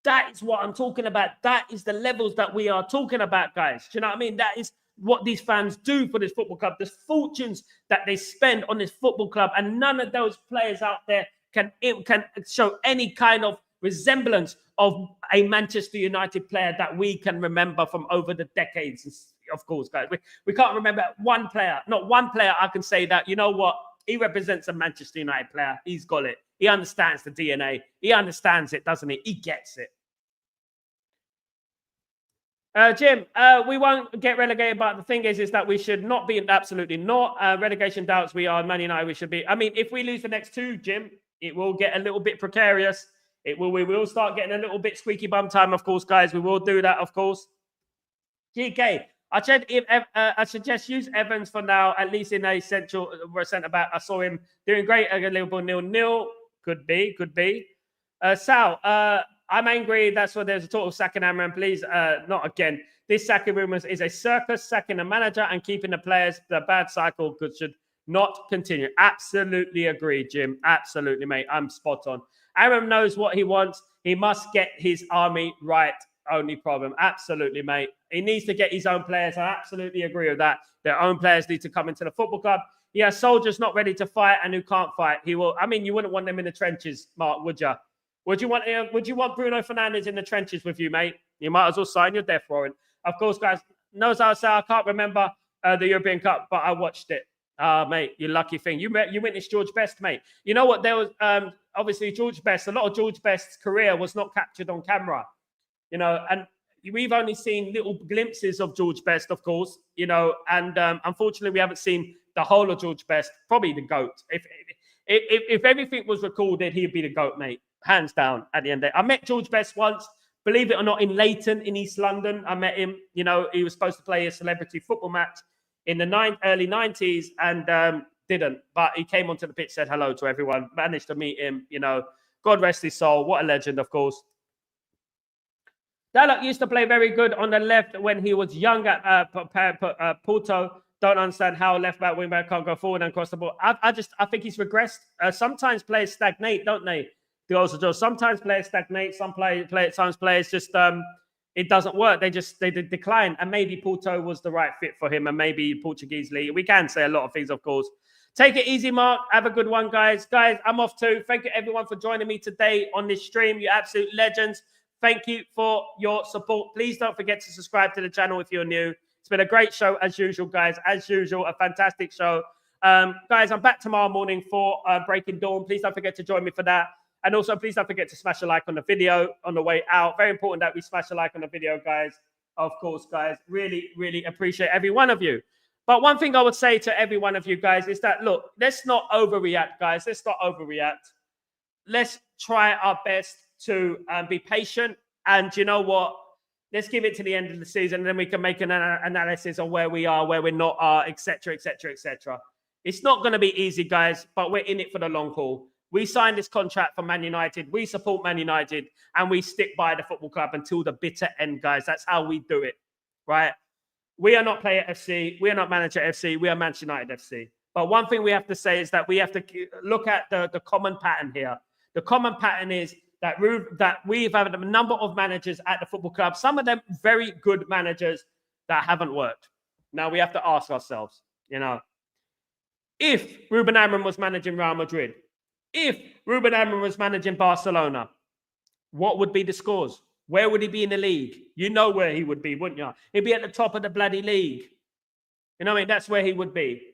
That is what I'm talking about. That is the levels that we are talking about, guys. Do you know what I mean? That is what these fans do for this football club. The fortunes that they spend on this football club. And none of those players out there can show any kind of resemblance of a Manchester United player that we can remember from over the decades. Of course, guys, we can't remember one player, not one player I can say that, you know what, he represents a Manchester United player. He's got it. He understands the DNA. He understands it, doesn't he? He gets it. Jim, we won't get relegated, but the thing is that we should not be, absolutely not. Relegation doubts, we are Man United, we should be. I mean, if we lose the next 2, Jim, it will get a little bit precarious. We will start getting a little bit squeaky bum time, of course, guys. We will do that, of course. GK, I suggest use Evans for now, at least in a central centre back. I saw him doing great at Liverpool 0-0. Could be. Sal, I'm angry. That's why there's a talk of sacking Amorim. Please, not again. This sacking rumors is a circus. Sacking the manager and keeping the players. The bad cycle should not continue. Absolutely agree, Jim. Absolutely, mate. I'm spot on. Amorim knows what he wants. He must get his army right. Only problem. Absolutely, mate. He needs to get his own players. I absolutely agree with that. Their own players need to come into the football club. He has soldiers not ready to fight and who can't fight. He will. I mean, you wouldn't want them in the trenches, Mark, would you? Would you want Bruno Fernandes in the trenches with you, mate? You might as well sign your death warrant. Of course, guys, knows how I say I can't remember the European Cup, but I watched it. Mate, you lucky thing. You witnessed George Best, mate. You know what? There was obviously George Best. A lot of George Best's career was not captured on camera. You know, and we've only seen little glimpses of George Best, of course, you know, and unfortunately we haven't seen the whole of George Best, probably the GOAT. If everything was recorded, he'd be the GOAT, mate, hands down at the end of the day. I met George Best once, believe it or not, in Leighton in East London. I met him, you know, he was supposed to play a celebrity football match in the early 90s and didn't, but he came onto the pitch, said hello to everyone, managed to meet him, you know, God rest his soul. What a legend, of course. Dalot used to play very good on the left when he was young at Porto. Don't understand how left back, wing back can't go forward and cross the ball. I think he's regressed. Sometimes players stagnate, don't they? Sometimes players stagnate. Sometimes players just it doesn't work. They decline. And maybe Porto was the right fit for him, and maybe Portuguese league. We can say a lot of things, of course. Take it easy, Mark. Have a good one, guys. Guys, I'm off too. Thank you, everyone, for joining me today on this stream. You're absolute legends. Thank you for your support. Please don't forget to subscribe to the channel if you're new. It's been a great show, as usual, guys. As usual, a fantastic show. Guys, I'm back tomorrow morning for Breaking Dawn. Please don't forget to join me for that. And also, please don't forget to smash a like on the video on the way out. Very important that we smash a like on the video, guys. Of course, guys. Really, really appreciate every one of you. But one thing I would say to every one of you guys is that, look, let's not overreact, guys. Let's not overreact. Let's try our best to be patient. And you know what? Let's give it to the end of the season, and then we can make an analysis on where we are, where we're not, etc., etc., etc. It's not going to be easy, guys, but we're in it for the long haul. We signed this contract for Man United. We support Man United, and we stick by the football club until the bitter end, guys. That's how we do it, right? We are not Player FC. We are not Manager FC. We are Manchester United FC. But one thing we have to say is that we have to look at the common pattern here. The common pattern is that we've had a number of managers at the football club, some of them very good managers that haven't worked. Now we have to ask ourselves, you know, if Ruben Amorim was managing Real Madrid, if Ruben Amorim was managing Barcelona, what would be the scores? Where would he be in the league? You know where he would be, wouldn't you? He'd be at the top of the bloody league. You know what I mean? That's where he would be.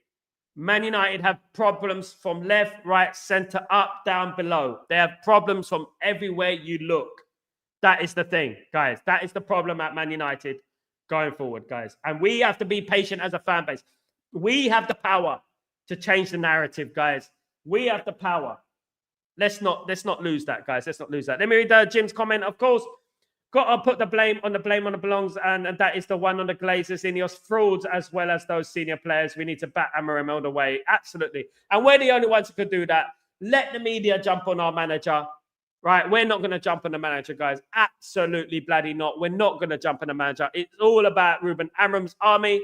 Man United have problems from left, right, centre, up, down, below. They have problems from everywhere you look. That is the thing, guys. That is the problem at Man United going forward, guys. And we have to be patient as a fan base. We have the power to change the narrative, guys. We have the power. Let's not lose that, guys. Let's not lose that. Let me read Jim's comment. Of course, got to put the blame on the belongs, and that is the one on the Glazers, Ineos frauds, as well as those senior players. We need to bat Amorim all the way. Absolutely. And we're the only ones who could do that. Let the media jump on our manager, right? We're not going to jump on the manager, guys. Absolutely bloody not. We're not going to jump on the manager. It's all about Ruben Amorim's army.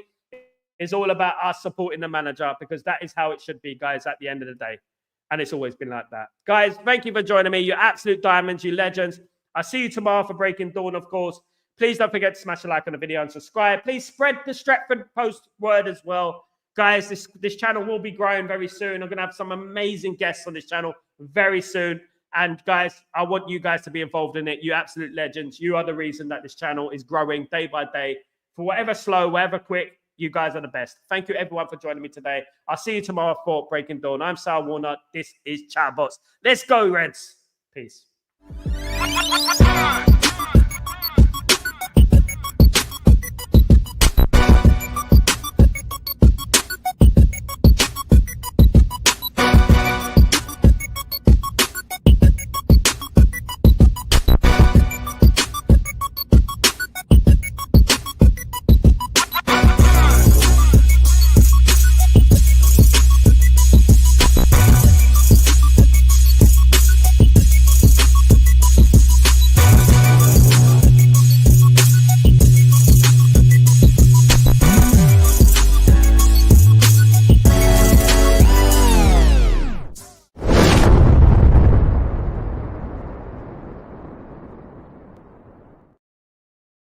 It's all about us supporting the manager, because that is how it should be, guys, at the end of the day. And it's always been like that. Guys, thank you for joining me. You're absolute diamonds, you legends. I'll see you tomorrow for Breaking Dawn, of course. Please don't forget to smash a like on the video and subscribe. Please spread the Stretford post word as well. Guys, this channel will be growing very soon. I'm going to have some amazing guests on this channel very soon. And guys, I want you guys to be involved in it. You absolute legends. You are the reason that this channel is growing day by day. For whatever slow, whatever quick, you guys are the best. Thank you, everyone, for joining me today. I'll see you tomorrow for Breaking Dawn. I'm Sal Warner. This is Chatterbox. Let's go, Reds. Peace.